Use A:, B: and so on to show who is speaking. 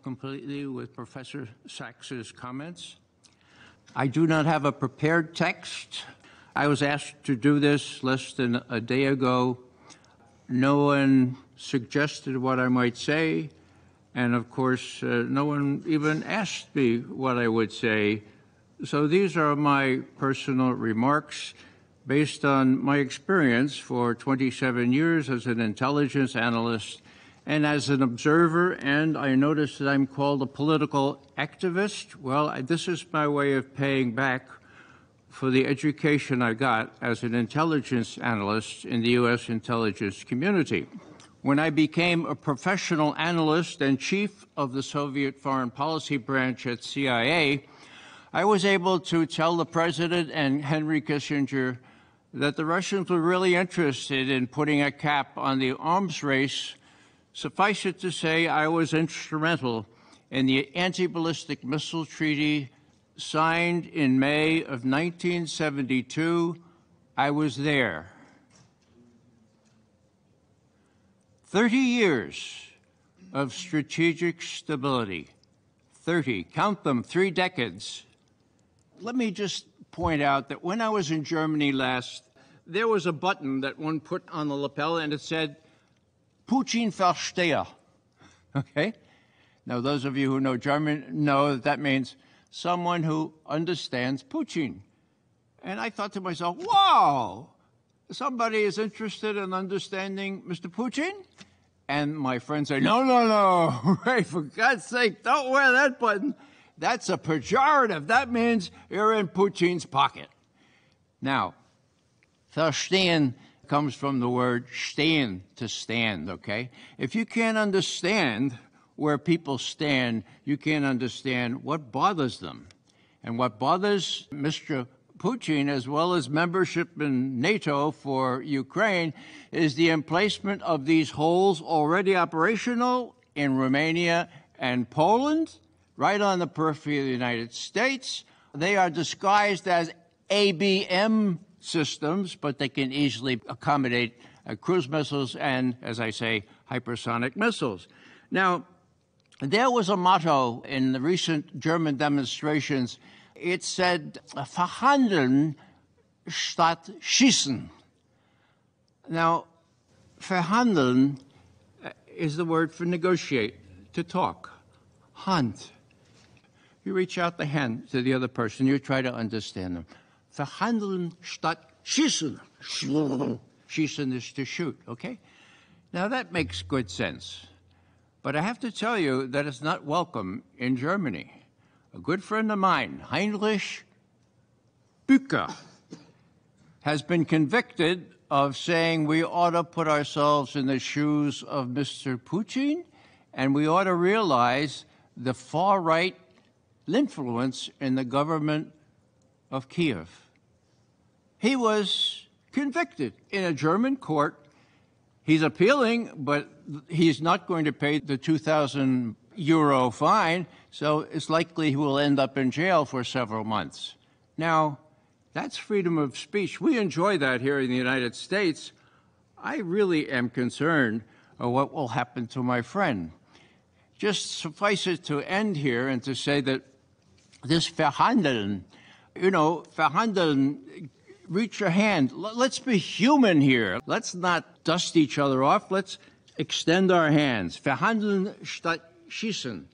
A: Completely with Professor Sachs's comments. I do not have a prepared text. I was asked to do this less than a day ago. No one suggested what I might say, and of course, no one even asked me what I would say. So these are my personal remarks based on my experience for 27 years as an intelligence analyst and as an observer, and I notice that I'm called a political activist. Well, this is my way of paying back for the education I got as an intelligence analyst in the U.S. intelligence community. When I became a professional analyst and chief of the Soviet foreign policy branch at CIA, I was able to tell the president and Henry Kissinger that the Russians were really interested in putting a cap on the arms race. Suffice it to say, I was instrumental in the anti-ballistic missile treaty signed in May of 1972. I was there. 30 years of strategic stability. 30, count them, 3 decades. Let me just point out that when I was in Germany last, there was a button that one put on the lapel and it said, Putin Versteher. Okay? Now, those of you who know German know that means someone who understands Putin. And I thought to myself, wow, somebody is interested in understanding Mr. Putin? And my friend said, no, Ray, for God's sake, don't wear that button. That's a pejorative. That means you're in Putin's pocket. Now, verstehen comes from the word stehen, to stand, okay? If you can't understand where people stand, you can't understand what bothers them. And what bothers Mr. Putin, as well as membership in NATO for Ukraine, is the emplacement of these holes already operational in Romania and Poland, right on the periphery of the United States. They are disguised as ABM systems, but they can easily accommodate cruise missiles and, as I say, hypersonic missiles. Now, there was a motto in the recent German demonstrations. It said, verhandeln statt schießen. Now, verhandeln is the word for negotiate, to talk. Hand. You reach out the hand to the other person, you try to understand them. Verhandeln statt schießen. Schießen is to shoot, okay? Now that makes good sense. But I have to tell you that it's not welcome in Germany. A good friend of mine, Heinrich Bücker, has been convicted of saying we ought to put ourselves in the shoes of Mr. Putin, and we ought to realize the far-right influence in the government of Kiev. He was convicted in a German court. He's appealing, but he's not going to pay the 2,000 euro fine, so it's likely he will end up in jail for several months. Now, that's freedom of speech. We enjoy that here in the United States. I really am concerned of what will happen to my friend. Just suffice it to end here and to say that this verhandeln, verhandeln, reach your hand. Let's be human here. Let's not dust each other off. Let's extend our hands. Verhandeln statt schießen.